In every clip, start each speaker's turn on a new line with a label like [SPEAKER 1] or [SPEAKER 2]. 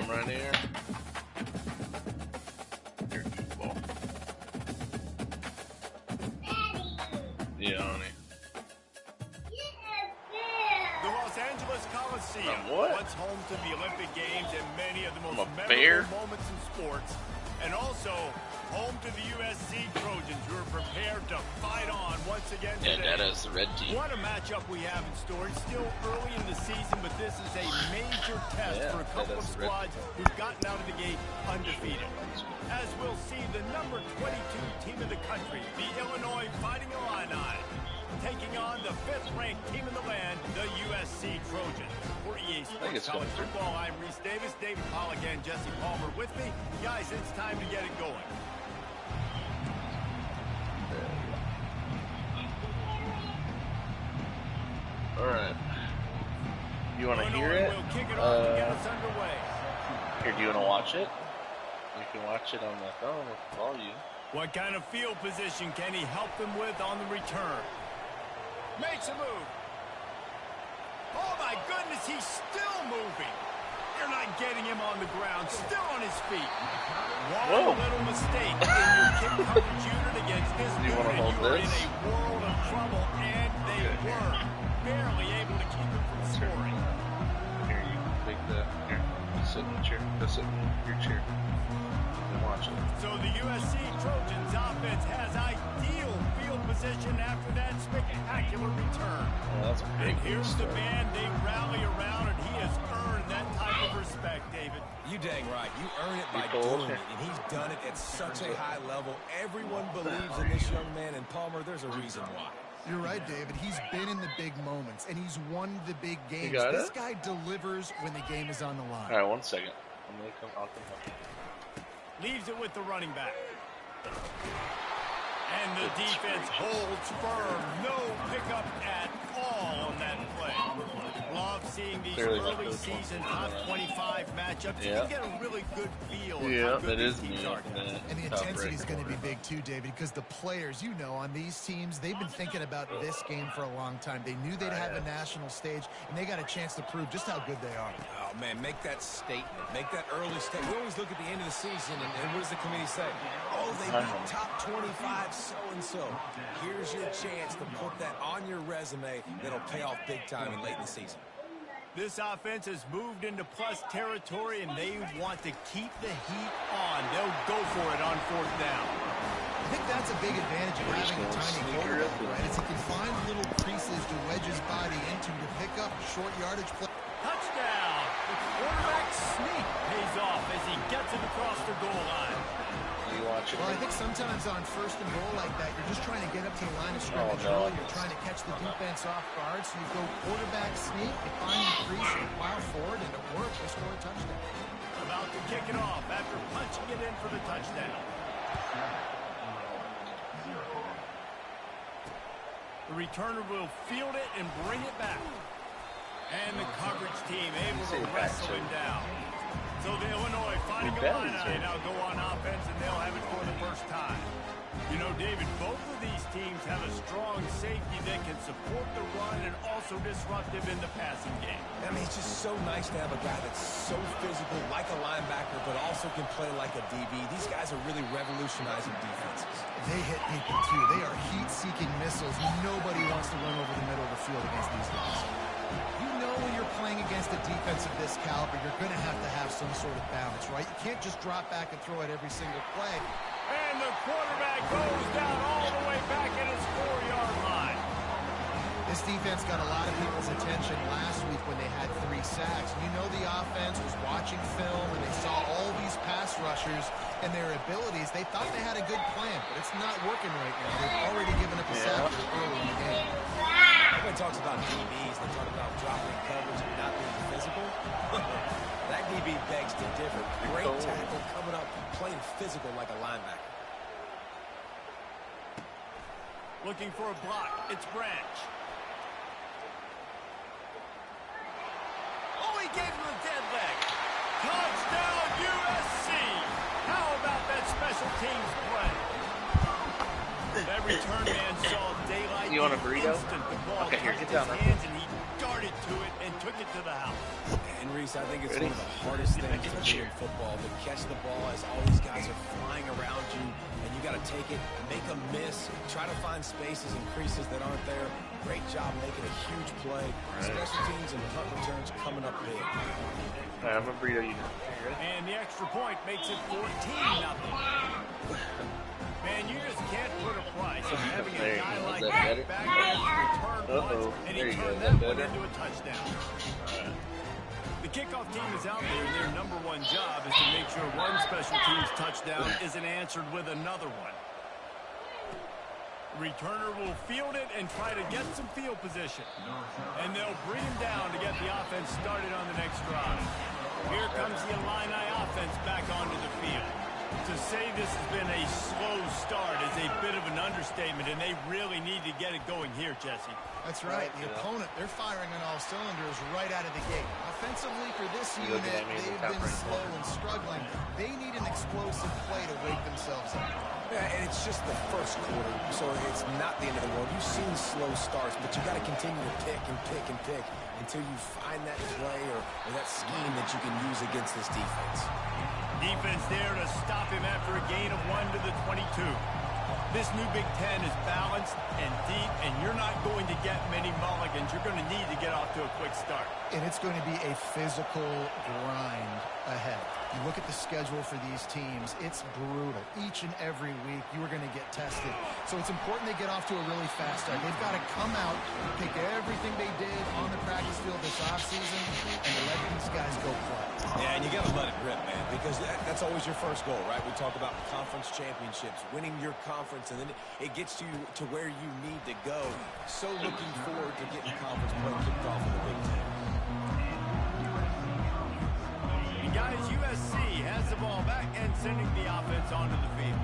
[SPEAKER 1] right here. Here, ball. Yeah, honey.
[SPEAKER 2] The Los Angeles Coliseum, once home to the Olympic Games and many of the most memorable moments in sports, and also home to the USC Trojans, who are prepared to fight on once again today.
[SPEAKER 1] Yeah, that is the red team.
[SPEAKER 2] What a matchup we have in store. It's still early in the season, but this is a major test for a couple of squads who've gotten out of the gate undefeated. As we'll see, the number 22 team in the country, the Illinois Fighting Illini, taking on the 5th-ranked team in the land, the USC Trojans. For EA Sports College Football, I'm Reese Davis, David Pollock, and Jesse Palmer with me. Guys, it's time to get it going.
[SPEAKER 1] All right. You want to hear it?
[SPEAKER 2] We'll kick it off to get us underway.
[SPEAKER 1] Here, do you want to watch it? You can watch it on the phone with volume.
[SPEAKER 2] What kind of field position can he help them with on the return? Makes a move. Oh, my goodness, he's still moving. You're not getting him on the ground, still on his feet. One little mistake in your kick coverage unit against this unit, and you are in a world of trouble, and they were barely able to keep him from scoring.
[SPEAKER 1] Here, you can take the, here, sit in the chair, go sit in your chair, and watch it.
[SPEAKER 2] So the USC Trojans offense has ideal field position after that spectacular return.
[SPEAKER 1] Well, that's a big
[SPEAKER 2] and here's the man they rally around, and he has earned that type of respect, David.
[SPEAKER 3] You dang right. You earn it by doing it, and he's done it at such a high level. Everyone believes in this young man, and Palmer, there's a reason why.
[SPEAKER 4] You're right, David. He's been in the big moments, and he's won the big games. This guy delivers when the game is on the line.
[SPEAKER 1] All right, 1 second. I'll come up.
[SPEAKER 2] Leaves it with the running back. And the defense holds firm. No pickup at all on that play. Love seeing these early season top 25 matchups. You can get a really good feel of how good these teams are.
[SPEAKER 4] And the intensity is going to be big too, David, because the players, you know, on these teams, they've been thinking about this game for a long time. They knew they'd have a national stage, and they got a chance to prove just how good they are.
[SPEAKER 3] Oh, man, make that statement. Make that early statement. We always look at the end of the season, and what does the committee say? Oh, they beat top 25 so-and-so. Here's your chance to put that on your resume that'll pay off big time and late in the season.
[SPEAKER 2] This offense has moved into plus territory, and they want to keep the heat on. They'll go for it on 4th down.
[SPEAKER 4] I think that's a big advantage of having a tiny quarterback, right? Is he can find little creases to wedge his body into to pick up short yardage play.
[SPEAKER 2] Touchdown! The quarterback sneak pays off as he gets it across the goal line.
[SPEAKER 4] Well, I think sometimes on 1st and goal like that, you're just trying to get up to the line of scrimmage early. You're trying to catch the defense off guard. So you go quarterback sneak, you find the crease, you plow forward, and it works. You score a touchdown.
[SPEAKER 2] About to kick it off after punching it in for the touchdown. The returner will field it and bring it back. And the coverage team able to wrestle him down. So the Illinois Fighting Illini now go on offense, and they'll have it for the first time. You know, David, both of these teams have a strong safety that can support the run and also disruptive in the passing game.
[SPEAKER 3] I mean, it's just so nice to have a guy that's so physical, like a linebacker, but also can play like a DB. These guys are really revolutionizing defenses.
[SPEAKER 4] They hit people, too. They are heat-seeking missiles. Nobody wants to run over the middle of the field against these guys. You know when you're playing against a defense of this caliber, you're going to have some sort of balance, right? You can't just drop back and throw it every single play.
[SPEAKER 2] And the quarterback goes down all the way back at his 4-yard line.
[SPEAKER 4] This defense got a lot of people's attention last week when they had 3 sacks. You know the offense was watching film, and they saw all these pass rushers and their abilities. They thought they had a good plan, but it's not working right now. They've already given up a sack early in the game.
[SPEAKER 3] Everybody talks about DBs. They talk about dropping coverage and not being physical. That DB begs to differ. Great tackle coming up, playing physical like a linebacker.
[SPEAKER 2] Looking for a block. It's Branch. Oh, he gave him a dead leg. Touchdown, USC. How about that special teams play? That return man saw daylight.
[SPEAKER 1] You want a burrito? Okay, here, get down.
[SPEAKER 2] And he darted to it and took it to the house.
[SPEAKER 3] And Reese, I think it's one of the hardest things to do in football, to catch the ball as all these guys are flying around you, and you got to take it, make a miss, try to find spaces and creases that aren't there. Great job making a huge play. Special teams and punt returns coming up big.
[SPEAKER 1] I'm a burrito unit.
[SPEAKER 2] And the extra point makes it 14-0. Man, you just can't put a price on having a guy like that back there to return punts, and he turned that one into a touchdown. The kickoff team is out there, and their number one job is to make sure one special team's touchdown isn't answered with another one. Returner will field it and try to get some field position. And they'll bring him down to get the offense started on the next drive. Here comes the Illini offense back onto the field. To say this has been a slow start is a bit of an understatement, and they really need to get it going here, Jesse.
[SPEAKER 4] That's right. The opponent, they're firing on all cylinders right out of the gate. Offensively for this unit, they've been slow and struggling. They need an explosive play to wake themselves up.
[SPEAKER 3] Yeah, and it's just the first quarter, so it's not the end of the world. You've seen slow starts, but you got to continue to pick and pick and pick until you find that play or that scheme that you can use against this defense.
[SPEAKER 2] Defense there to stop him after a gain of 1 to the 22. This new Big Ten is balanced and deep, and you're not going to get many mulligans. You're going to need to get off to a quick start.
[SPEAKER 4] And it's going to be a physical grind ahead. You look at the schedule for these teams, it's brutal. Each and every week, you are going to get tested. So it's important they get off to a really fast start. They've got to come out, pick everything they did on the practice field this offseason, and let these guys go play.
[SPEAKER 3] Yeah, and you got to let it rip, man, because that's always your first goal, right? We talk about conference championships, winning your conference, and then it gets you to where you need to go. So looking forward to getting conference play kicked off in the Big Ten.
[SPEAKER 2] Guys, USC has the ball back and sending the offense onto the field.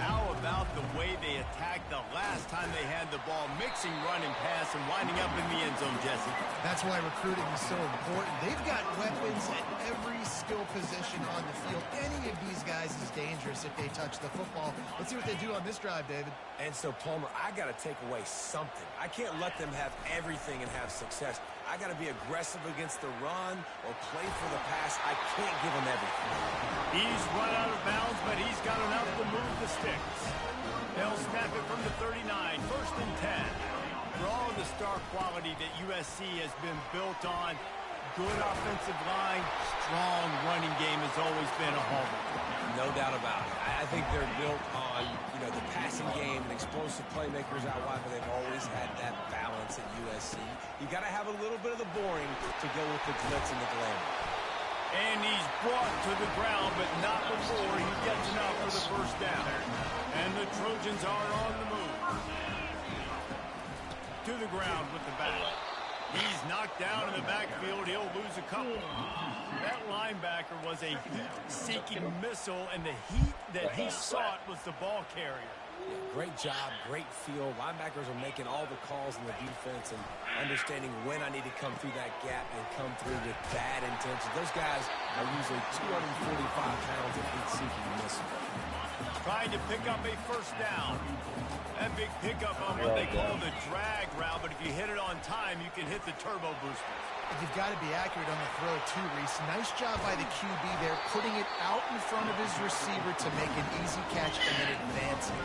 [SPEAKER 2] How about the way they attacked the last time they had the ball, mixing run and pass and winding up in the end zone, Jesse?
[SPEAKER 4] That's why recruiting is so important. They've got weapons at every skill position on the field. Any of these guys is dangerous if they touch the football. Let's see what they do on this drive, David.
[SPEAKER 3] And so, Palmer, I got to take away something. I can't let them have everything and have success. I got to be aggressive against the run or play for the pass. I can't give them everything.
[SPEAKER 2] He's run out of bounds, but he's got enough to move the sticks. They'll snap it from the 39, 1st and 10. For all of the star quality that USC has been built on, good offensive line, strong running game has always been a hallmark.
[SPEAKER 3] No doubt about it. I think they're built on, the passing game and explosive playmakers out wide, but they've always had that balance at USC. You got to have a little bit of the boring to go with the glitz and the glamour.
[SPEAKER 2] And he's brought to the ground, but not before he gets enough for the first down. And the Trojans are on the move. To the ground with the bat. He's knocked down in the backfield. He'll lose a couple. That linebacker was a heat-seeking missile, and the heat that he sought was the ball carrier.
[SPEAKER 3] Yeah, great job, great feel. Linebackers are making all the calls in the defense and understanding when I need to come through that gap and come through with bad intentions. Those guys are usually 245 pounds of heat-seeking missile.
[SPEAKER 2] Trying to pick up a first down. That big pickup on what they call the drag route, but if you hit it on time, you can hit the turbo booster.
[SPEAKER 4] You've got to be accurate on the throw, too, Reese. Nice job by the QB there, putting it out in front of his receiver to make an easy catch and then advancing.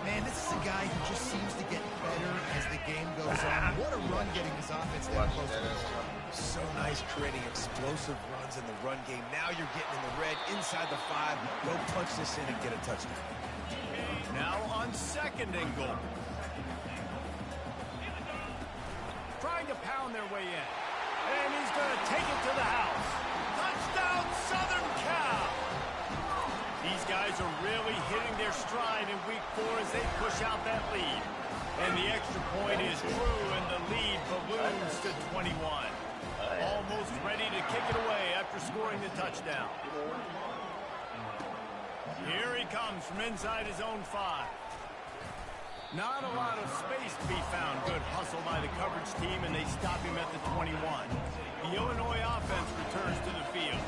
[SPEAKER 4] Man, this is a guy who just seems to get better as the game goes on. What a run getting his offense that close to the goal.
[SPEAKER 3] So nice creating explosive runs in the run game. Now you're getting in the red, inside the 5. Go punch this in and get a touchdown.
[SPEAKER 2] Now on 2nd and goal. Trying to pound their way in. And he's going to take it to the house. Touchdown, Southern Cal! These guys are really hitting their stride in week 4 as they push out that lead. And the extra point is true, and the lead balloons to 21. Almost ready to kick it away after scoring the touchdown. Here he comes from inside his own 5. Not a lot of space to be found. Good hustle by the coverage team, and they stop him at the 21. The Illinois offense returns to the field.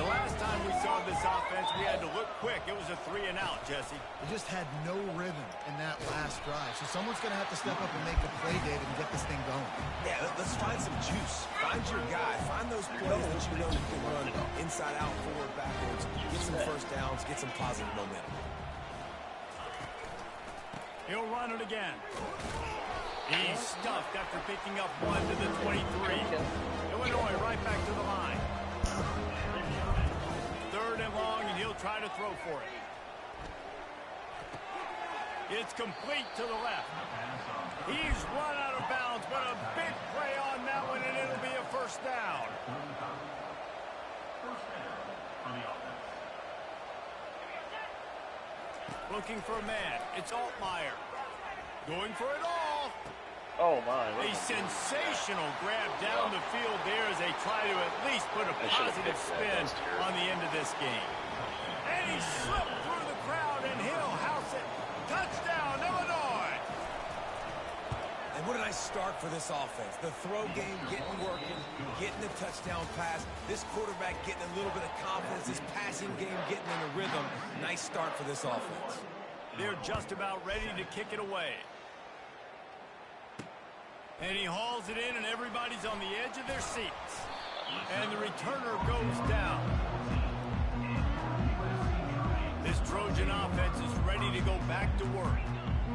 [SPEAKER 2] The last time we saw this offense, we had to look quick. It was a 3-and-out, Jesse.
[SPEAKER 4] They just had no rhythm in that last drive. So someone's going to have to step up and make a play, David, and get this thing going.
[SPEAKER 3] Yeah, let's find some juice. Find your guy. Find those plays that you know you can run inside out, forward, backwards. Get some first downs. Get some positive momentum.
[SPEAKER 2] He'll run it again. He's stuffed after picking up one to the 23. Illinois right back to the line. 3rd and long, and he'll try to throw for it. It's complete to the left. He's run out of bounds, but a big play on that one, and it'll be a first down. Looking for a man. It's Altmaier. Going for it all.
[SPEAKER 1] Oh, my.
[SPEAKER 2] A sensational grab down the field there as they try to at least put a positive spin on the end of this game. And he slipped through the crowd, and he'll house it. Touchdown, Illinois!
[SPEAKER 3] And what a nice start for this offense. The throw game getting working, getting the touchdown pass. This quarterback getting a little bit of confidence. This passing game getting in a rhythm. Nice start for this offense.
[SPEAKER 2] They're just about ready to kick it away. And he hauls it in, and everybody's on the edge of their seats. And the returner goes down. This Trojan offense is ready to go back to work.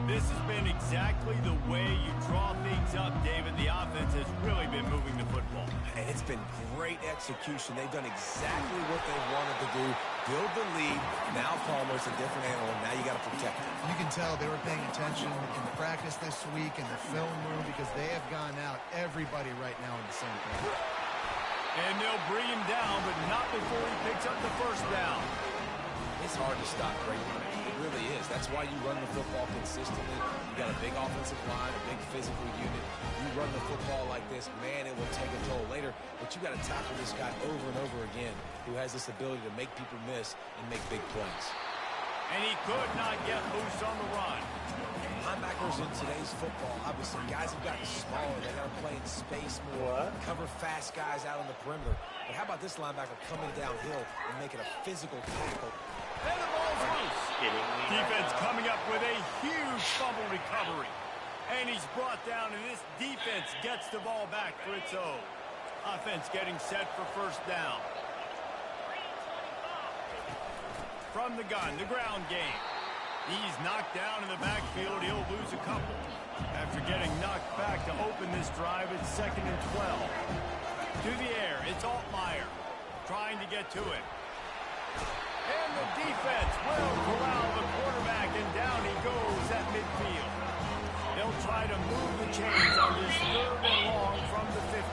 [SPEAKER 2] This has been exactly the way you draw things up, David. The offense has really been moving the football.
[SPEAKER 3] And it's been great execution. They've done exactly what they wanted to do. Build the lead. Now Palmer's a different animal. Now you got to protect him.
[SPEAKER 4] You can tell they were paying attention in practice this week in the film room because they have gone out everybody right now in the same place.
[SPEAKER 2] And they'll bring him down, but not before he picks up the first down.
[SPEAKER 3] It's hard to stop great running. It really is. That's why you run the football consistently. You got a big offensive line, a big physical unit. You run the football like this, man, it will take a toll later. But you got to tackle this guy over and over again who has this ability to make people miss and make big plays.
[SPEAKER 2] And he could not get loose on the run.
[SPEAKER 3] Linebackers in today's football, obviously, guys have gotten smaller. They got to play in space more, cover fast guys out on the perimeter. But how about this linebacker coming downhill and making a physical tackle?
[SPEAKER 2] And the ball's loose. Defense coming up with a huge fumble recovery. And he's brought down, and this defense gets the ball back for its own. Offense getting set for first down. From the gun, the ground game. He's knocked down in the backfield. He'll lose a couple. After getting knocked back to open this drive, it's 2nd and 12. To the air, it's Altmaier trying to get to it. And the defense will corral the quarterback, and down he goes at midfield. They'll try to move the chains on this 3rd and long from the 50.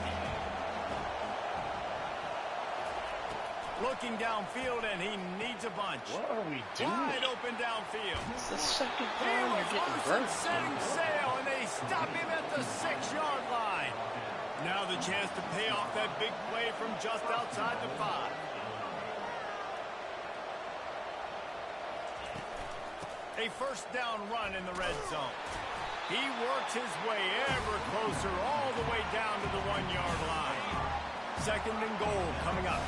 [SPEAKER 2] Looking downfield, and he needs a bunch.
[SPEAKER 1] What are we doing?
[SPEAKER 2] Wide open downfield.
[SPEAKER 1] It's the second time you're getting burnt.
[SPEAKER 2] Setting sail, and they stop him at the 6-yard line. Now the chance to pay off that big play from just outside the 5. A first down run in the red zone. He works his way ever closer all the way down to the 1-yard line. 2nd and goal coming up.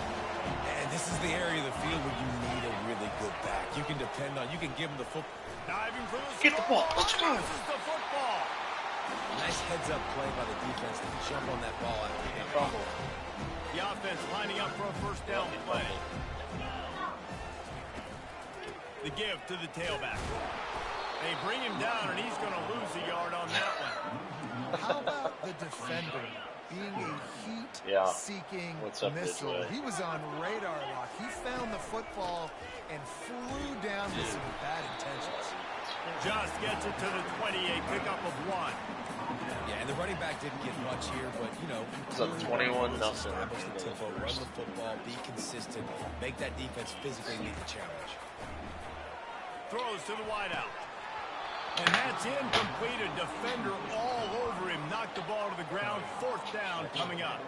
[SPEAKER 3] And this is the area of the field where you need a really good back. You can depend on, you can give him the football.
[SPEAKER 2] Diving for the
[SPEAKER 1] Get the ball. Let's go.
[SPEAKER 2] This is the football.
[SPEAKER 3] Nice heads-up play by the defense to jump on that ball after the fumble.
[SPEAKER 2] The offense lining up for a first down play. The give to the tailback. They bring him down, and he's going to lose a yard on that one.
[SPEAKER 4] How about the defender being a heat-seeking missile? He was on radar lock. He found the football and flew down with some bad intentions.
[SPEAKER 2] Just gets it to the 20, a pickup of 1.
[SPEAKER 3] Yeah, and the running back didn't get much here, but, you know.
[SPEAKER 1] It's a 21-0.
[SPEAKER 3] Establish the tempo, run the football, be consistent, make that defense physically meet the challenge.
[SPEAKER 2] Throws to the wideout. And that's incomplete. A defender all over him. Knocked the ball to the ground. 4th down coming up.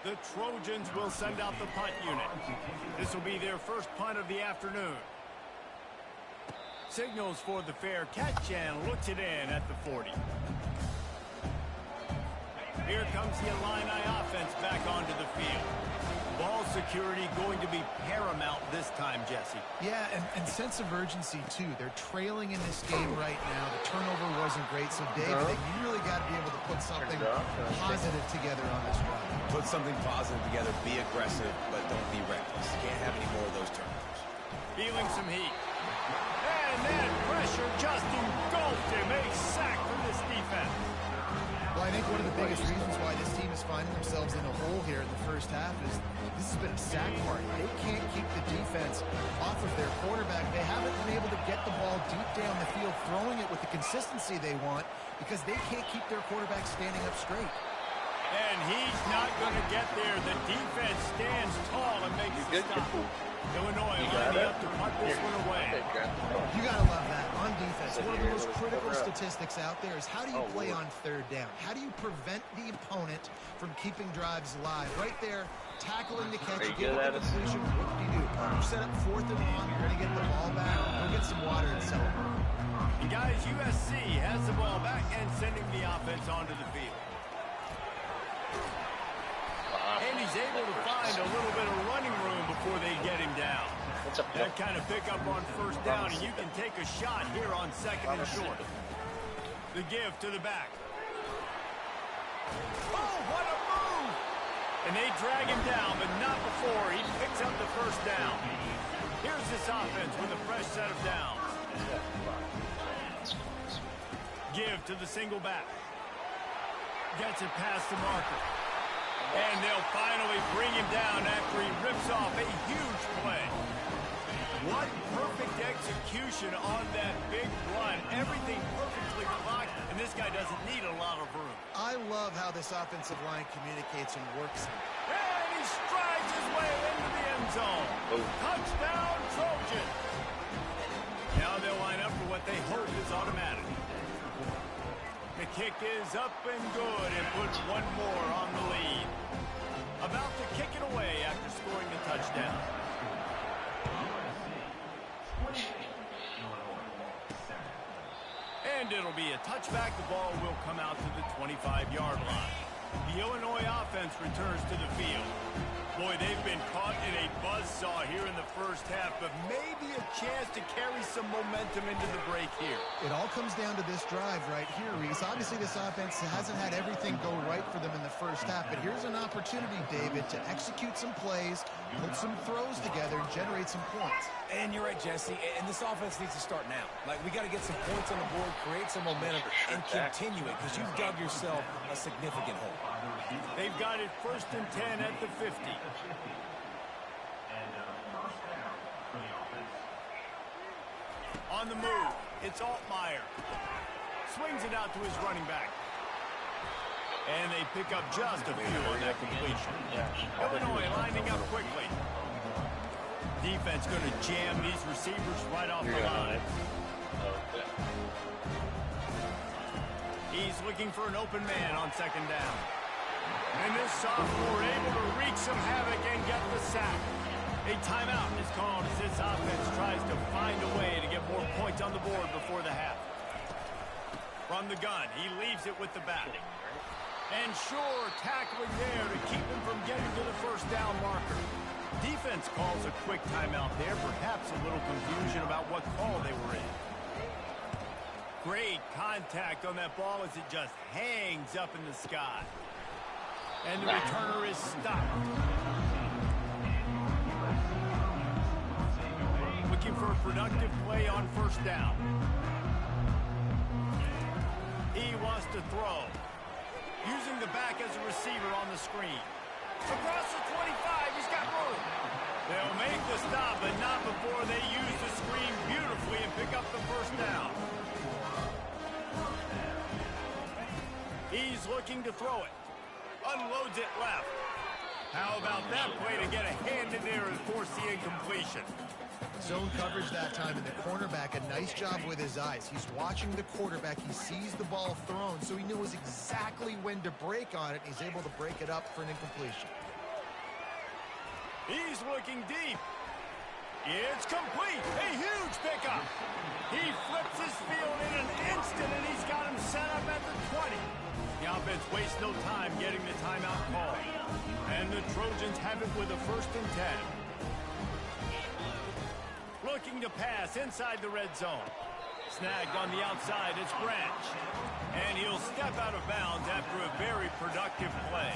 [SPEAKER 2] The Trojans will send out the punt unit. This will be their first punt of the afternoon. Signals for the fair catch and looks it in at the 40. Here comes the Illini offense back onto the field. Ball security going to be paramount this time, Jesse.
[SPEAKER 4] Yeah, and sense of urgency, too. They're trailing in this game right now. The turnover wasn't great, so, David, they really got to be able to put something positive together on this drive.
[SPEAKER 3] Put something positive together, be aggressive, but don't be reckless. Can't have any more of those turnovers.
[SPEAKER 2] Feeling some heat. And that pressure just engulfed him. A sack from this defense.
[SPEAKER 4] Well, I think one of the biggest reasons why this team is finding themselves in a hole here in the first half is this has been a sack party. They can't keep the defense off of their quarterback. They haven't been able to get the ball deep down the field, throwing it with the consistency they want because they can't keep their quarterback standing up straight.
[SPEAKER 2] And he's not going to get there. The defense stands tall and makes the stop. Illinois lining up to punt this one away.
[SPEAKER 4] You got to love that. On defense, one of the most critical statistics out there is how do you play on third down? How do you prevent the opponent from keeping drives alive? Right there, tackling the catch, you get the completion, what do you do? You set up 4th and long, you're going to get the ball back, go get some water and celebrate.
[SPEAKER 2] And guys, USC has the ball back and sending the offense onto the field. And he's able to find a little bit of running room before they get him down. That kind of pickup on first down, and you can take a shot here on 2nd and short. The give to the back. Oh, what a move! And they drag him down, but not before he picks up the first down. Here's this offense with a fresh set of downs. Give to the single back. Gets it past the marker. And they'll finally bring him down after he rips off a huge play. What perfect execution on that big run. Everything perfectly blocked, and this guy doesn't need a lot of room.
[SPEAKER 4] I love how this offensive line communicates and works.
[SPEAKER 2] And he strides his way into the end zone. Touchdown, Trojan. Now they'll line up for what they hope is automatic. The kick is up and good and puts one more on the lead. About to kick it away after scoring the touchdown. And it'll be a touchback. The ball will come out to the 25-yard line. The Illinois offense returns to the field. Boy, they've been caught in a buzzsaw here in the first half, but maybe a chance to carry some momentum into the break here.
[SPEAKER 4] It all comes down to this drive right here, Reese. Obviously, this offense hasn't had everything go right for them in the first half, but here's an opportunity, David, to execute some plays, put some throws together, and generate some points.
[SPEAKER 3] And you're right, Jesse, and this offense needs to start now. Like, we got to get some points on the board, create some momentum, and continue it, because you've dug yourself a significant hole.
[SPEAKER 2] They've got it 1st and 10 at the 50. On the move, it's Altmaier. Swings it out to his running back. And they pick up just a few on that completion. Illinois lining up quickly. Defense going to jam these receivers right off the line. He's looking for an open man on 2nd down. And this sophomore able to wreak some havoc and get the sack. A timeout is called as this offense tries to find a way to get more points on the board before the half. From the gun, he leaves it with the back. And sure, tackling there to keep him from getting to the first down marker. Defense calls a quick timeout there, perhaps a little confusion about what call they were in. Great contact on that ball as it just hangs up in the sky. And the returner is stopped. Looking for a productive play on 1st down. He wants to throw. Using the back as a receiver on the screen. Across the 25, he's got room. They'll make the stop, but not before they use the screen beautifully and pick up the 1st down. He's looking to throw it. Unloads it left. How about that play to get a hand in there and force the incompletion?
[SPEAKER 4] Zone coverage that time, and the cornerback, a nice job with his eyes. He's watching the quarterback. He sees the ball thrown, so he knows exactly when to break on it. He's able to break it up for an incompletion.
[SPEAKER 2] He's looking deep. It's complete. A huge pickup. He flips his field in an instant, and he's got him set up at the 20. The offense wastes no time getting the timeout call. And the Trojans have it with a 1st and 10. Looking to pass inside the red zone. Snagged on the outside, it's Branch. And he'll step out of bounds after a very productive play.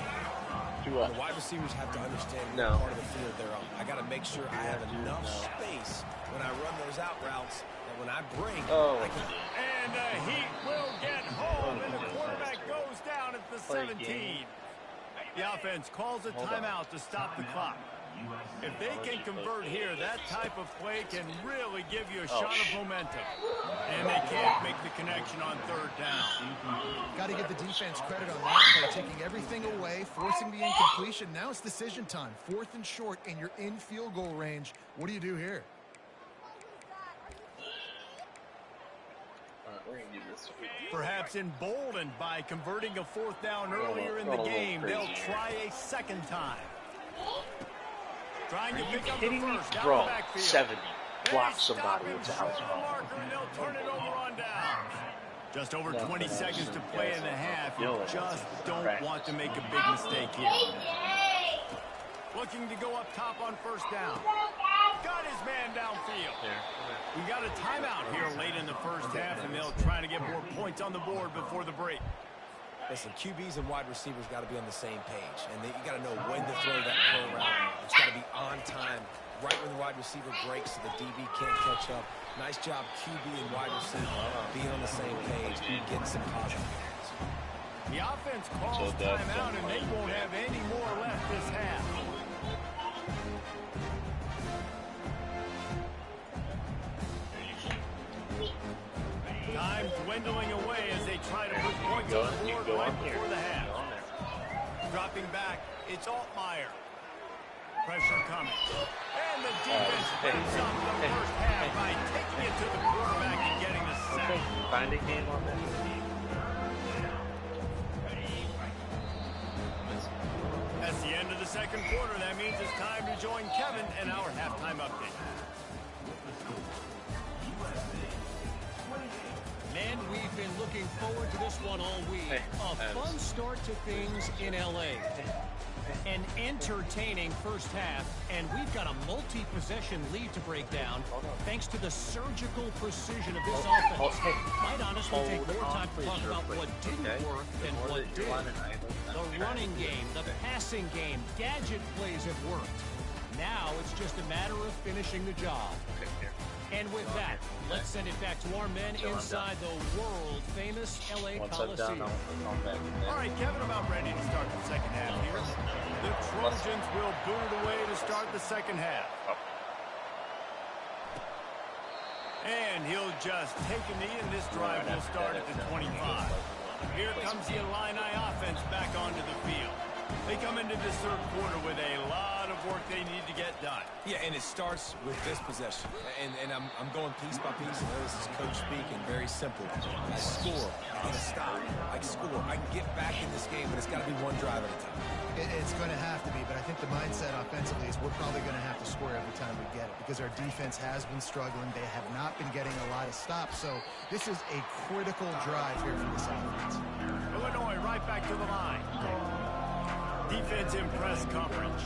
[SPEAKER 3] The wide receivers have to understand what part of the field they're on. I got to make sure I have enough space when I run those out routes that when I break, I can...
[SPEAKER 2] And the Heat will get home, and the quarterback goes down at the 17. The offense calls a timeout to stop the clock. If they can convert here, that type of play can really give you a shot of momentum. And they can't make the connection on 3rd down.
[SPEAKER 4] Got to give the defense credit on that play, taking everything away, forcing the incompletion. Now it's decision time. 4th and short, and you're in field goal range. What do you do here?
[SPEAKER 2] Perhaps emboldened by converting a 4th down earlier in the game, they'll try a 2nd time. Trying to pick up the first down the backfield.
[SPEAKER 1] 70. Block somebody with the house.
[SPEAKER 2] And they'll turn it over on down. Just over 20 seconds to play in the half. You just don't want to make a big mistake here. Looking to go up top on 1st down. Got his man downfield. We got a timeout here late in the 1st half, and they'll try to get more points on the board before the break.
[SPEAKER 3] Listen, QBs and wide receivers got to be on the same page, and you got to know when to throw that curl route. It's got to be on time, right when the wide receiver breaks so the DB can't catch up. Nice job, QB and wide receiver, being on the same page, getting some positive yards.
[SPEAKER 2] The offense calls timeout, and they won't have any more left this half. Time dwindling away as they try to put points on the board right before the half. Dropping back, it's Altmaier. Pressure coming. And the defense wraps up the 1st half by taking it to the quarterback and getting the sack.
[SPEAKER 1] Finding game on that.
[SPEAKER 2] That's the end of the 2nd quarter. That means it's time to join Kevin and our halftime update.
[SPEAKER 5] Men, we've been looking forward to this one all week. A fun start to things in L.A. An entertaining 1st half, and we've got a multi-possession lead to break down thanks to the surgical precision of this offense. Might honestly take more time to talk about what didn't work than what did. The running game, the passing game, gadget plays have worked. Now it's just a matter of finishing the job. And with that, let's send it back to our men inside the world-famous L.A. Coliseum.
[SPEAKER 2] All right, Kevin, about ready to start the 2nd half here. The Trojans will boot it away to start the 2nd half. And he'll just take a knee, and this drive will start at the 25. Here comes the Illini offense back onto the field. They come into this 3rd quarter with a lot of work they need to get done.
[SPEAKER 3] Yeah, and it starts with this possession. And I'm going piece by piece. This is coach speaking, very simple. I score, I get a stop, I score. I can get back in this game, but it's got to be one drive at a time.
[SPEAKER 4] It's going to have to be, but I think the mindset offensively is we're probably going to have to score every time we get it because our defense has been struggling. They have not been getting a lot of stops, so this is a critical drive here for this offense.
[SPEAKER 2] Illinois right back to the line. Defense in press coverage.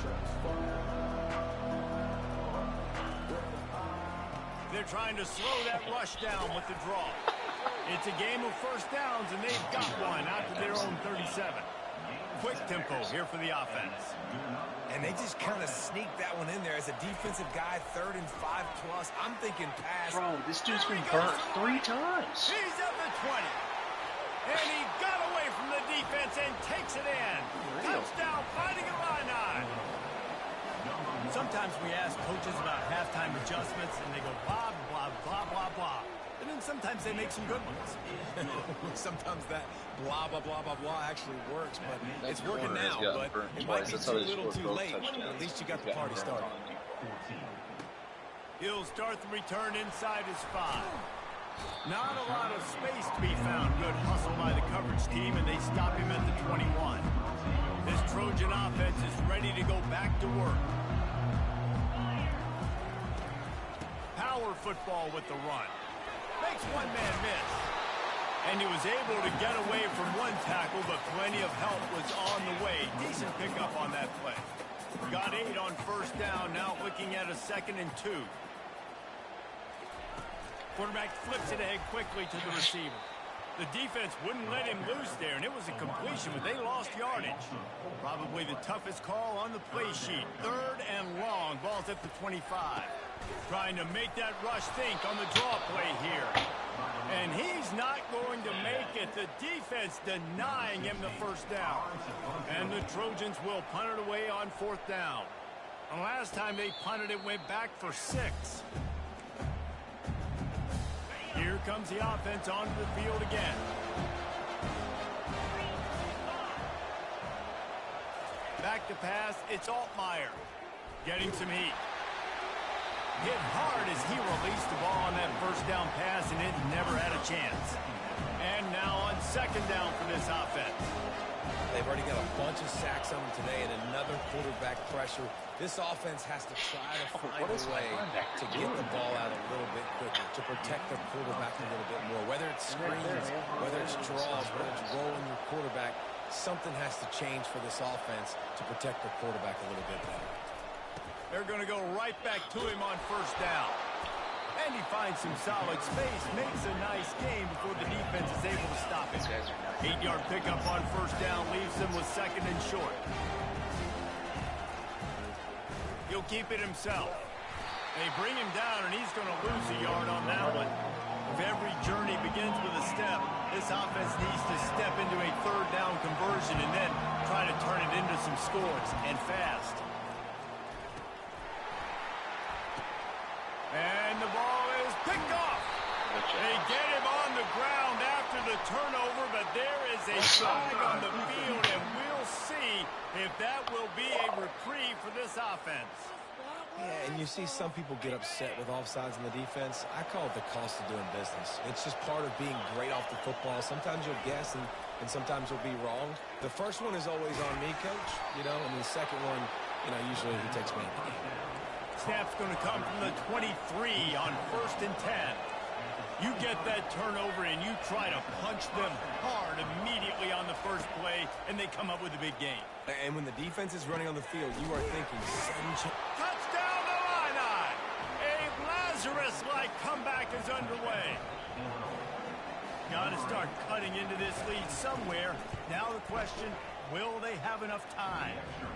[SPEAKER 2] They're trying to slow that rush down with the draw. It's a game of 1st downs, and they've got one out to their own 37. Quick tempo here for the offense.
[SPEAKER 3] And they just kind of sneaked that one in there as a defensive guy, 3rd and 5+. I'm thinking pass.
[SPEAKER 1] Bro, this dude's been burnt 3 times.
[SPEAKER 2] He's at the 20. And he got away from the defense and takes it in. Touchdown, Fighting Illini. Sometimes we ask coaches about halftime adjustments, and they go blah, blah, blah, blah, blah. And then sometimes they make some good ones.
[SPEAKER 3] Sometimes that blah, blah, blah, blah, blah actually works, but it's working now. But it might be too little too late. At least you got the party started.
[SPEAKER 2] He'll start the return inside his 5. Not a lot of space to be found. Good hustle by the coverage team, and they stop him at the 21. This Trojan offense is ready to go back to work. football with the run. Makes one man miss. And he was able to get away from one tackle, but plenty of help was on the way. Decent pickup on that play. Got 8 on first down, now looking at a 2nd and 2. Quarterback flips it ahead quickly to the receiver. The defense wouldn't let him loose there, and it was a completion, but they lost yardage. Probably the toughest call on the play sheet. 3rd and long, ball's at the 25. Trying to make that rush think on the draw play here. And he's not going to make it. The defense denying him the first down. And the Trojans will punt it away on 4th down. And last time they punted it, went back for 6. Here comes the offense onto the field again. Back to pass, it's Altmaier. Getting some heat. Hit hard as he released the ball on that first down pass, and it never had a chance. And now on 2nd down for this offense.
[SPEAKER 3] They've already got a bunch of sacks on them today and another quarterback pressure. This offense has to try to find a way to get the ball out a little bit quicker, to protect the quarterback a little bit more. Whether it's screens, whether it's draws, whether it's rolling your quarterback, something has to change for this offense to protect the quarterback a little bit better.
[SPEAKER 2] They're going to go right back to him on first down. And he finds some solid space, makes a nice game before the defense is able to stop it. 8-yard pickup on first down leaves them with 2nd and short. He'll keep it himself. They bring him down, and he's going to lose a yard on that one. If every journey begins with a step, this offense needs to step into a 3rd down conversion and then try to turn it into some scores, and fast. And the ball is picked off. They get him on the ground after the turnover, but there is a flag on the field, and we'll see if that will be a reprieve for this offense.
[SPEAKER 3] Yeah, and you see some people get upset with offsides in the defense. I call it the cost of doing business. It's just part of being great off the football. Sometimes you'll guess, and sometimes you'll be wrong. The first one is always on me, Coach, and the second one, usually he takes me.
[SPEAKER 2] Snap's going to come from the 23 on 1st and 10. You get that turnover and you try to punch them hard immediately on the first play, and they come up with a big gain.
[SPEAKER 3] And when the defense is running on the field, you are thinking
[SPEAKER 2] touchdown the Illini! A Lazarus-like comeback is underway. Got to start cutting into this lead somewhere. Now the question, will they have enough time?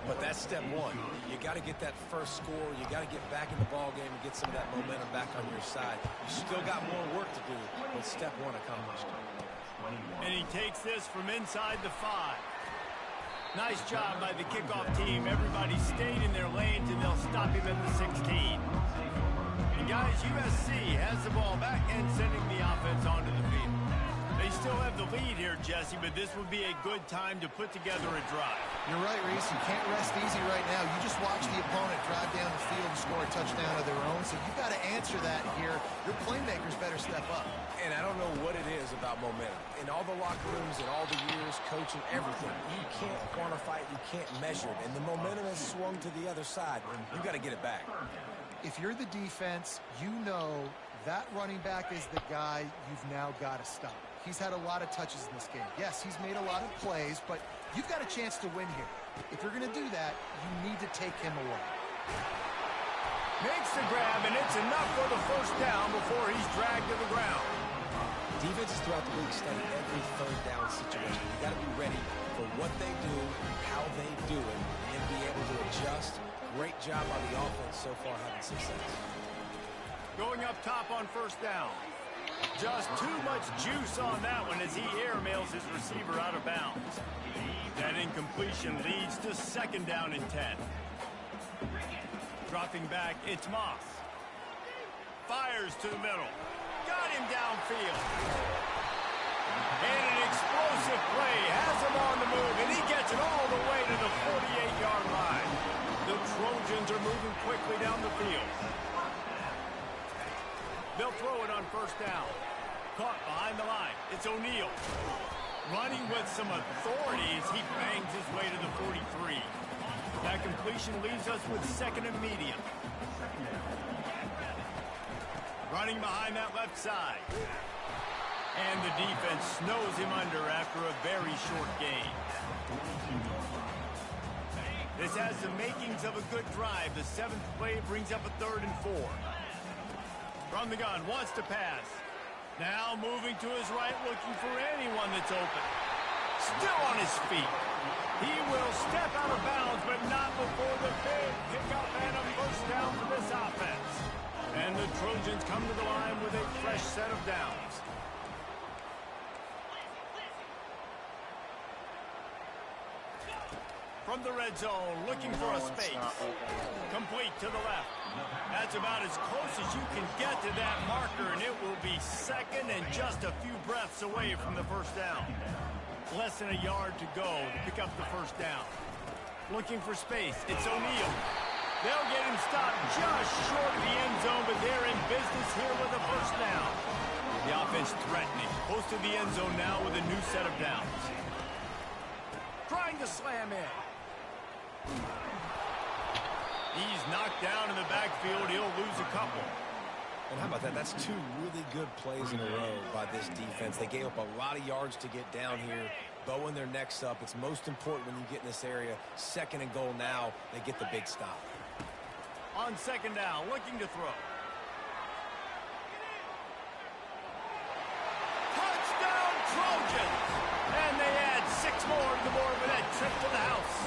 [SPEAKER 3] But that's step one. You got to get that first score. You got to get back in the ball game and get some of that momentum back on your side. You still got more work to do, but step one accomplished.
[SPEAKER 2] And he takes this from inside the 5. Nice job by the kickoff team. Everybody stayed in their lanes, and they'll stop him at the 16. And guys, USC has the ball back and sending the offense onto the field. They still have the lead here, Jesse, but this would be a good time to put together a drive.
[SPEAKER 4] You're right, Reese. You can't rest easy right now. You just watch the opponent drive down the field and score a touchdown of their own, so you've got to answer that here. Your playmakers better step up.
[SPEAKER 3] And I don't know what it is about momentum. In all the locker rooms and all the years, coaching, everything, you can't quantify it, you can't measure it. And the momentum has swung to the other side. You got to get it back.
[SPEAKER 4] If you're the defense, you know that running back is the guy you've now got to stop. He's had a lot of touches in this game. Yes, he's made a lot of plays, but you've got a chance to win here. If you're going to do that, you need to take him away.
[SPEAKER 2] Makes the grab, and it's enough for the first down before he's dragged to the ground.
[SPEAKER 3] Defenses throughout the league study every 3rd down situation. You got to be ready for what they do, how they do it, and be able to adjust. Great job on the offense so far having success.
[SPEAKER 2] Going up top on first down. Just too much juice on that one as he airmails his receiver out of bounds. That incompletion leads to 2nd down and 10. Dropping back, it's Moss. Fires to the middle. Got him downfield. And an explosive play has him on the move, and he gets it all the way to the 48-yard line. The Trojans are moving quickly down the field. They'll throw it on first down. Caught behind the line. It's O'Neal. Running with some authority as he bangs his way to the 43. That completion leaves us with 2nd and medium. Running behind that left side. And the defense snows him under after a very short gain. This has the makings of a good drive. The 7th play brings up a 3rd and 4. From the gun, wants to pass. Now moving to his right, looking for anyone that's open. Still on his feet. He will step out of bounds, but not before the big pickup and a first down for this offense. And the Trojans come to the line with a fresh set of downs. From the red zone, looking for a space. Complete to the left. That's about as close as you can get to that marker, and it will be 2nd and just a few breaths away from the first down. Less than a yard to go to pick up the first down. Looking for space. It's O'Neal. They'll get him stopped just short of the end zone, but they're in business here with a first down. The offense threatening. Close to the end zone now with a new set of downs. Trying to slam in. He's knocked down in the backfield. He'll lose a couple.
[SPEAKER 3] And how about that? That's 2 really good plays in a row by this defense. They gave up a lot of yards to get down here. Bowing their necks up. It's most important when you get in this area. 2nd and goal now. They get the big stop.
[SPEAKER 2] On 2nd down, looking to throw. Touchdown, Trojans! And they add 6 more to the board with that trip to the house.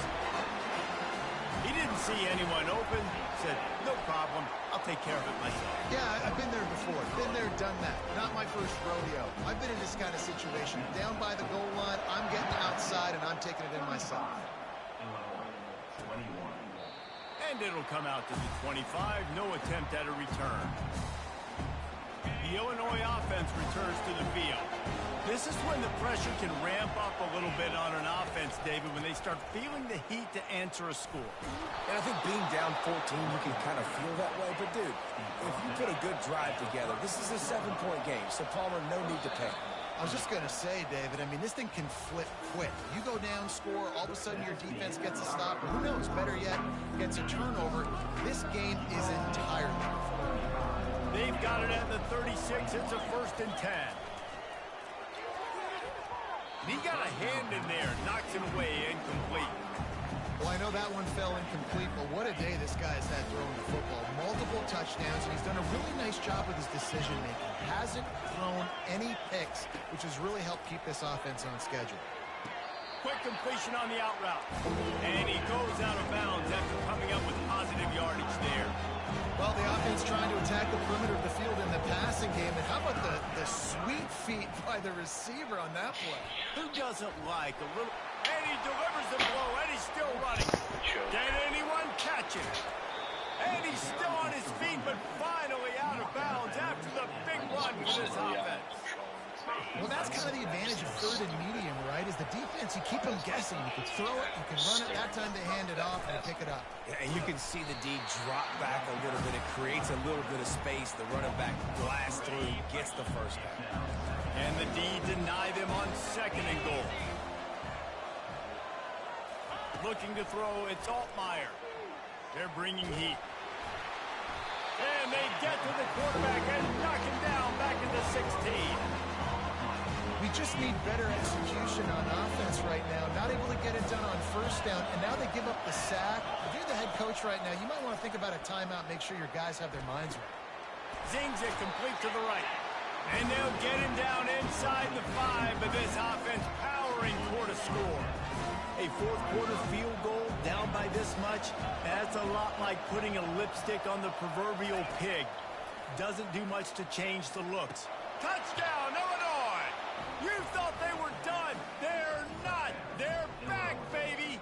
[SPEAKER 2] He didn't see anyone open. Said, no problem. I'll take care of it myself.
[SPEAKER 4] Yeah, I've been there before. Been there, done that. Not my first rodeo. I've been in this kind of situation. Down by the goal line, I'm getting outside, and I'm taking it in myself.
[SPEAKER 2] And it'll come out to the 25. No attempt at a return. The Illinois offense returns to the field. This is when the pressure can ramp up a little bit on an offense, David, when they start feeling the heat to answer a score.
[SPEAKER 3] And I think being down 14, you can kind of feel that way. But, dude, if you put a good drive together, this is a 7-point game. So, Palmer, no need to panic.
[SPEAKER 4] I was just going to say, David, I mean, this thing can flip quick. You go down, score, all of a sudden your defense gets a stop. Or who knows, better yet, gets a turnover. This game is entirely different.
[SPEAKER 2] They've got it at the 36. It's a 1st and 10. He got a hand in there, knocks it away, incomplete.
[SPEAKER 4] Well, I know that one fell incomplete, but what a day this guy has had throwing the football. Multiple touchdowns, and he's done a really nice job with his decision-making. Hasn't thrown any picks, which has really helped keep this offense on schedule.
[SPEAKER 2] Quick completion on the out route. And he goes out of bounds after coming up with positive yardage there.
[SPEAKER 4] Well, the offense trying to attack the perimeter of the field in the passing game. And how about the sweet feet by the receiver on that play?
[SPEAKER 2] Who doesn't like a little... And he delivers the blow, and he's still running. Can anyone catch him? And he's still on his feet, but finally out of bounds after the big run for this offense.
[SPEAKER 4] Well, that's kind of the advantage of 3rd and medium, right? Is the defense, you keep them guessing. You can throw it, you can run it. That time they hand it off and pick it up.
[SPEAKER 3] Yeah, and you can see the D drop back a little bit. It creates a little bit of space. The running back blasts through, gets the first down.
[SPEAKER 2] And the D deny them on 2nd and goal. Looking to throw, it's Altmaier. They're bringing heat. And they get to the quarterback and knock him down back into 16.
[SPEAKER 4] We just need better execution on offense right now. Not able to get it done on 1st down, and now they give up the sack. If you're the head coach right now, you might want to think about a timeout, make sure your guys have their minds right.
[SPEAKER 2] Zings it complete to the right. And they'll get him down inside the 5, but this offense powering toward a score. A 4th quarter field goal down by this much, that's a lot like putting a lipstick on the proverbial pig. Doesn't do much to change the looks. Touchdown, Illinois! You thought they were done. They're not. They're back, baby.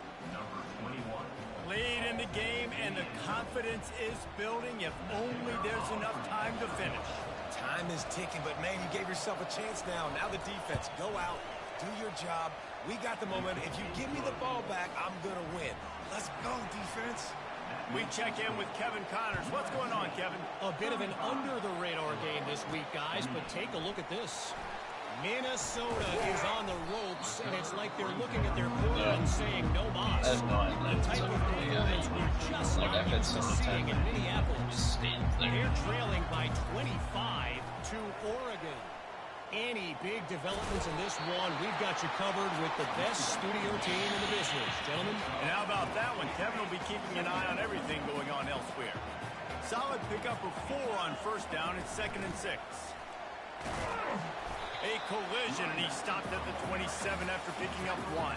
[SPEAKER 2] Lead in the game, and the confidence is building if only there's enough time to finish.
[SPEAKER 3] Time is ticking, but, man, you gave yourself a chance now. Now the defense, go out, do your job. We got the momentum. If you give me the ball back, I'm going to win. Let's go, defense.
[SPEAKER 2] We check in with Kevin Connors. What's going on, Kevin?
[SPEAKER 5] A bit of an under-the-radar game this week, guys, but take a look at this. Minnesota is on the ropes, and it's like they're looking at their corner and saying, no mas. The type of performance we're just not used to seeing in Minneapolis. They're trailing by 25. to Oregon. Any big developments in this one, we've got you covered with the best studio team in the business, gentlemen.
[SPEAKER 2] And how about that one? Kevin will be keeping an eye on everything going on elsewhere. Solid pickup of 4 on first down. It's 2nd and 6. A collision, and he stopped at the 27 after picking up 1.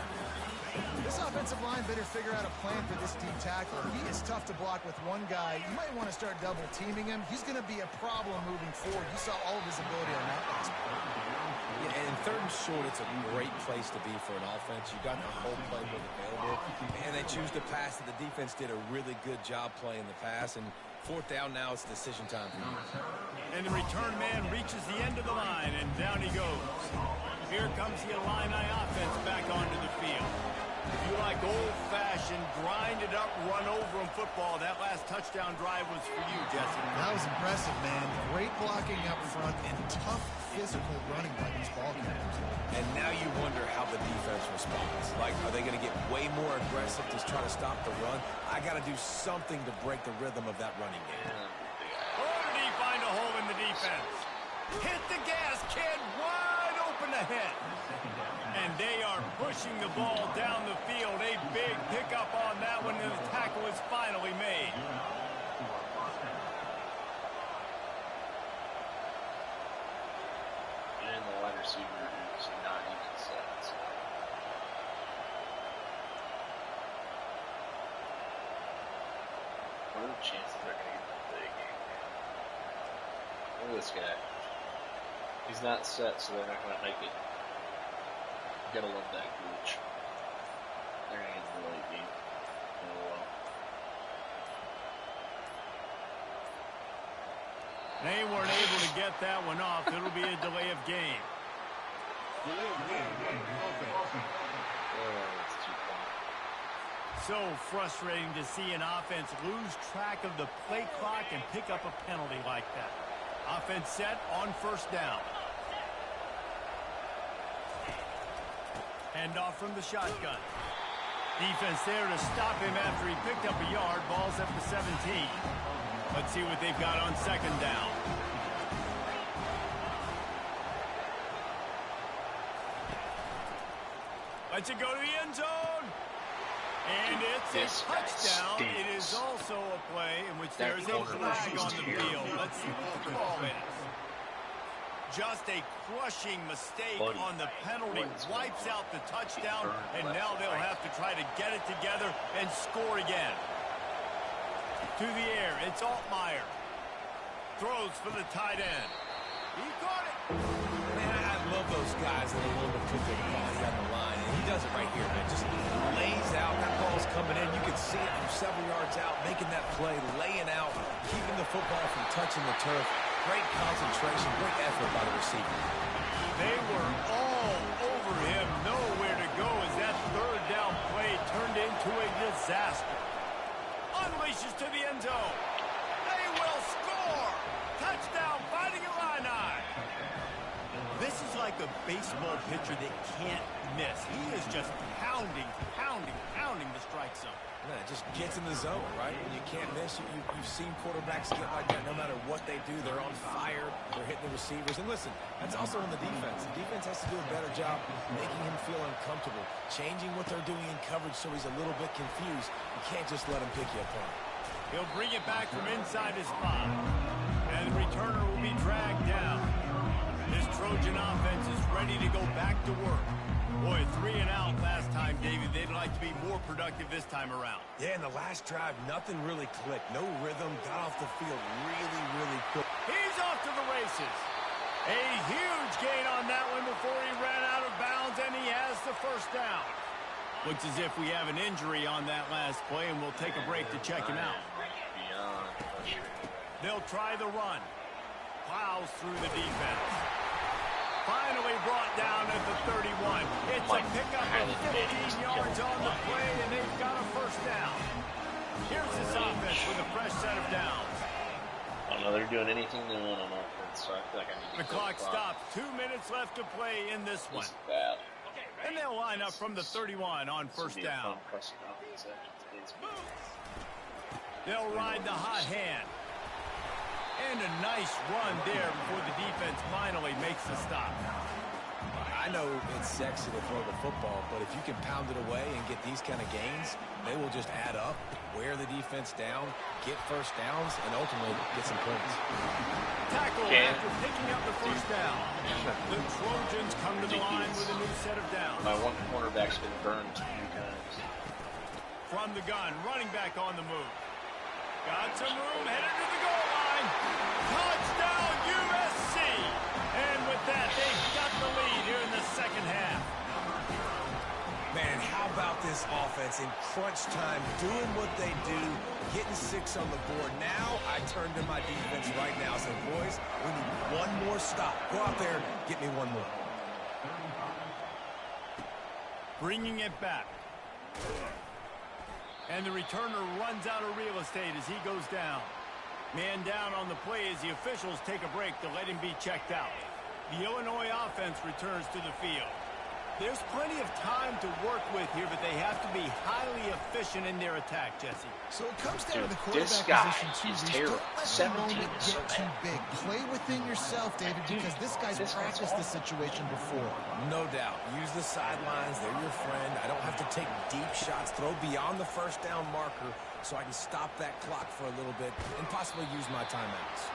[SPEAKER 4] This offensive line better figure out a plan for this deep tackle. He is tough to block with one guy. You might want to start double teaming him. He's going to be a problem moving forward. You saw all of his ability on that last play.
[SPEAKER 3] Yeah, and 3rd and short, it's a great place to be for an offense. You got the whole playbook available, and they choose to pass. The defense did a really good job playing the pass, and 4th down now, it's decision time for you.
[SPEAKER 2] And the return man reaches the end of the line, and down he goes. Here comes the Illini offense back onto the field. If you like old-fashioned, grind-it-up, run-over-'em football, that last touchdown drive was for you, Jesse.
[SPEAKER 4] That was impressive, man. Great blocking up front and tough physical running by these ball carriers.
[SPEAKER 3] And now you wonder how the defense responds. Like, are they going to get way more aggressive to try to stop the run? I got to do something to break the rhythm of that running game.
[SPEAKER 2] Or did he find a hole in the defense? Hit the gas, kid. Wide open ahead. And they are pushing the ball down the field. A big pickup on that one, and the tackle is finally made.
[SPEAKER 1] And the wide receiver is not even set. So. What are the chances they're going to get the big game? Look at this guy. He's not set, so they're not going to make it. You gotta love that glitch. They're gonna get the late game. Oh well.
[SPEAKER 2] They weren't able to get that one off. It'll be a delay of game.
[SPEAKER 1] That's too far.
[SPEAKER 2] So frustrating to see an offense lose track of the play clock and pick up a penalty like that. Offense set on 1st down. Handoff from the shotgun. Defense there to stop him after he picked up a yard. Ball's up to 17. Let's see what they've got on 2nd down. Lets it go to the end zone. And it's a touchdown. It is also a play in which there is a flag on the field. Let's see what the call is. Just a crushing mistake on the penalty. Wipes out the touchdown, and now they'll have to try to get it together and score again. To the air, it's Altmaier. Throws for the tight end. He caught it.
[SPEAKER 3] Man, I love those guys that are willing to put their body on the line, and he does it right here, man. Just lays out. That ball's coming in. You can see it from several yards out, making that play, laying out, keeping the football from touching the turf. Great concentration, great effort by the receiver.
[SPEAKER 2] They were all over him, nowhere to go as that 3rd down play turned into a disaster. Unleashes to the end zone. They will score. Touchdown, Fighting Illini. This is like a baseball pitcher that can't miss. He is just pounding the strike zone.
[SPEAKER 3] Yeah, it just gets in the zone, right? When you can't miss, you've seen quarterbacks get like that. No matter what they do, they're on fire. They're hitting the receivers. And listen, that's also on the defense. The defense has to do a better job making him feel uncomfortable, changing what they're doing in coverage so he's a little bit confused. You can't just let him pick you apart.
[SPEAKER 2] He'll bring it back from inside his 5. And the returner will be dragged down. This Trojan offense is ready to go back to work. Boy, 3 and out last time, David. They'd like to be more productive this time around.
[SPEAKER 3] Yeah, in the last drive, nothing really clicked. No rhythm. Got off the field really quick.
[SPEAKER 2] He's off to the races. A huge gain on that one before he ran out of bounds, and he has the 1st down. Looks as if we have an injury on that last play, and we'll take a break to check him out. They'll try the run. Plows through the defense. Finally brought down at the 31. It's a pickup of 15 yards on the play, and they've got a 1st down. Here's this offense with a fresh set of downs.
[SPEAKER 1] I don't know they're doing anything they want on offense, so I feel like I need to
[SPEAKER 2] The clock stops. 2 minutes left to play in this one.
[SPEAKER 1] This is bad.
[SPEAKER 2] And they'll line up from the 31 on 1st down.
[SPEAKER 1] They'll
[SPEAKER 2] They'll ride the hot hand. And a nice run there before the defense finally makes the stop.
[SPEAKER 3] I know it's sexy to throw the football, but if you can pound it away and get these kind of gains, they will just add up, wear the defense down, get first downs, and ultimately get some points.
[SPEAKER 2] Tackle after picking up the first down. The Trojans come to the line with a new set of downs.
[SPEAKER 1] My one cornerback's been burned 2 times.
[SPEAKER 2] From the gun, running back on the move. Got some room, headed to the goal line. Touchdown, USC! And with that, they've got the lead here in the second half.
[SPEAKER 3] Man, how about this offense in crunch time, doing what they do, getting 6 on the board. Now I turn to my defense right now and say, boys, we need one more stop. Go out there, get me one more.
[SPEAKER 2] Bringing it back. And the returner runs out of real estate as he goes down. Man down on the play as the officials take a break to let him be checked out. The Illinois offense returns to the field. There's plenty of time to work with here, but they have to be highly efficient in their attack, Jesse.
[SPEAKER 4] So it comes down to the
[SPEAKER 1] this
[SPEAKER 4] quarterback
[SPEAKER 1] guy
[SPEAKER 4] position,
[SPEAKER 1] is
[SPEAKER 4] too.
[SPEAKER 1] terrible.
[SPEAKER 4] Don't let the moment get too big. Play within yourself, David, because this guy's practiced this situation before.
[SPEAKER 3] No doubt. Use the sidelines. They're your friend. I don't have to take deep shots, throw beyond the first down marker so I can stop that clock for a little bit and possibly use my timeouts.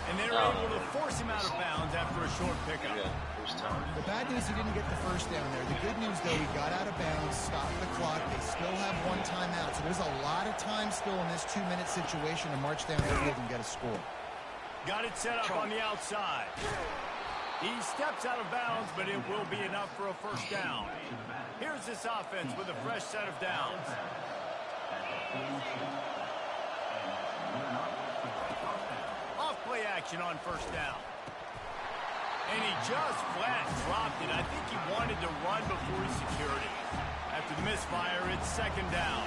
[SPEAKER 2] And they're able to force him out of bounds after a short pickup.
[SPEAKER 4] The bad news, he didn't get the first down there. The good news, though, he got out of bounds, stopped the clock. They still have 1 timeout. So there's a lot of time still in this 2-minute situation to march down the field and get a score.
[SPEAKER 2] Got it set up on the outside. He steps out of bounds, but it will be enough for a first down. Here's this offense with a fresh set of downs. Off play action on first down. And he just flat dropped it. I think he wanted to run before he secured it. After the misfire, it's second down.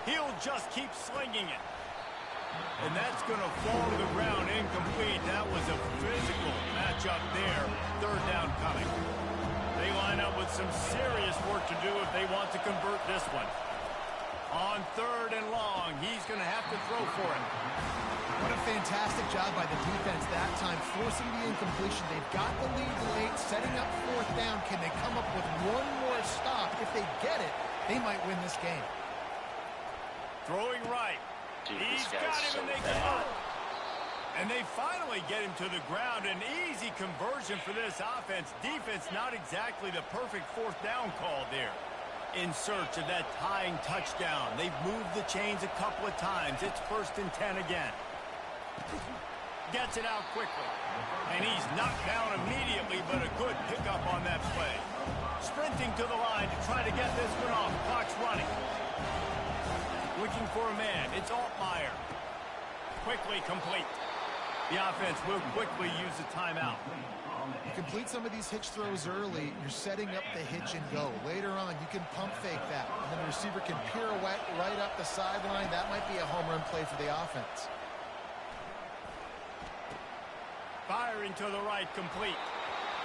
[SPEAKER 2] He'll just keep slinging it. And that's going to fall to the ground incomplete. That was a physical matchup there. Third down coming. They line up with some serious work to do if they want to convert this one. On 3rd and long, he's going to have to throw for it.
[SPEAKER 4] What a fantastic job by the defense that time, forcing the incompletion. They've got the lead late, setting up 4th down. Can they come up with one more stop? If they get it, they might win this game.
[SPEAKER 2] Throwing right.
[SPEAKER 1] Dude,
[SPEAKER 2] He's got him, and they convert. And they finally get him to the ground. An easy conversion for this offense. Defense not exactly the perfect 4th down call there. In search of that tying touchdown. They've moved the chains a couple of times. It's 1st and 10 again. Gets it out quickly. And he's knocked down immediately, but a good pickup on that play. Sprinting to the line to try to get this one off. Clock's running. Looking for a man. It's Altmaier. Quickly complete. The offense will quickly use a timeout.
[SPEAKER 4] You complete some of these hitch throws early, you're setting up the hitch and go. Later on, you can pump fake that. And then the receiver can pirouette right up the sideline. That might be a home run play for the offense.
[SPEAKER 2] Firing to the right, complete.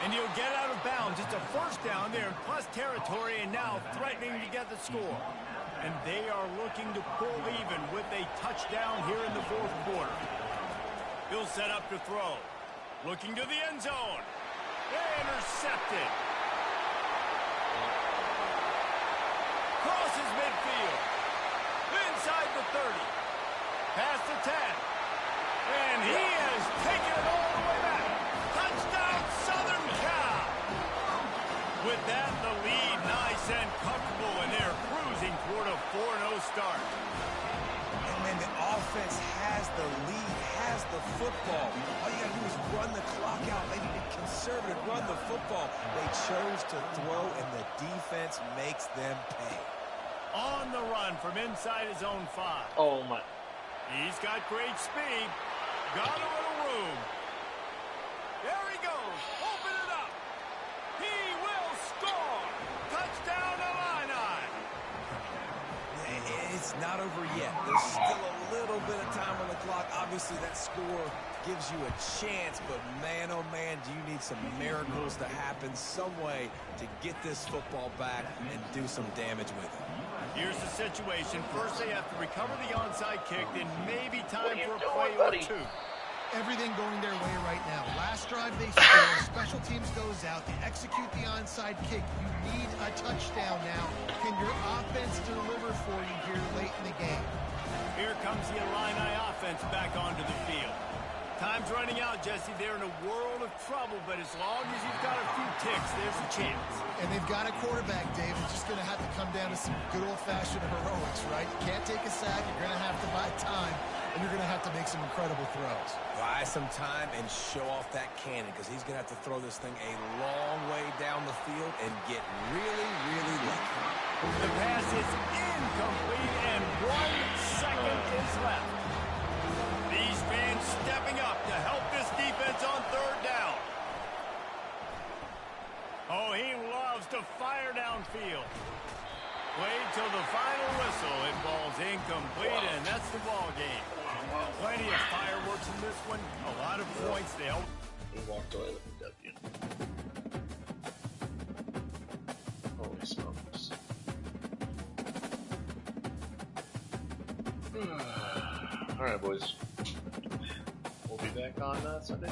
[SPEAKER 2] And he'll get out of bounds. It's a first down there in plus territory, and now threatening to get the score. And they are looking to pull even with a touchdown here in the 4th quarter. He'll set up to throw. Looking to the end zone. Intercepted. Crosses midfield. Inside the 30. Past the 10. And he has taken it all the way back. Touchdown, Southern Cal. With that, the lead nice and comfortable, and they're cruising toward a 4-0 start.
[SPEAKER 3] And man, the offense has the lead, has the football. All you gotta do is run the clock out, maybe be conservative, run the football. They chose to throw, and the defense makes them pay.
[SPEAKER 2] On the run from inside his own 5.
[SPEAKER 1] Oh, my.
[SPEAKER 2] He's got great speed. Got a little room. There he goes. Open it up. He will score. Touchdown, Illini.
[SPEAKER 3] It's not over yet. There's still a little bit of time on the clock. Obviously, that score gives you a chance, but man, oh man, do you need some miracles to happen some way to get this football back and do some damage with it.
[SPEAKER 2] Here's the situation. First, they have to recover the onside kick, then maybe time for a play or two.
[SPEAKER 4] Everything going their way right now. Last drive they score, special teams goes out, they execute the onside kick. You need a touchdown now. Can your offense deliver for you here late in the game?
[SPEAKER 2] Here comes the Illini offense back onto the field. Time's running out, Jesse. They're in a world of trouble, but as long as you've got a few ticks, there's a chance.
[SPEAKER 4] And they've got a quarterback, Dave. It's just going to have to come down to some good old-fashioned heroics, right? You can't take a sack. You're going to have to buy time, and you're going to have to make some incredible throws.
[SPEAKER 3] Buy some time and show off that cannon, because he's going to have to throw this thing a long way down the field and get really, really lucky.
[SPEAKER 2] The pass is incomplete, and 1 second is left. These fans stepping up to help this defense on third down. Oh, he loves to fire downfield. Wait till the final whistle. It ball's incomplete, and that's the ball game. Plenty of fireworks in this one. A lot of points to help.
[SPEAKER 1] He walked away with a W. Holy smokes. Alright, boys. We'll be back on Sunday.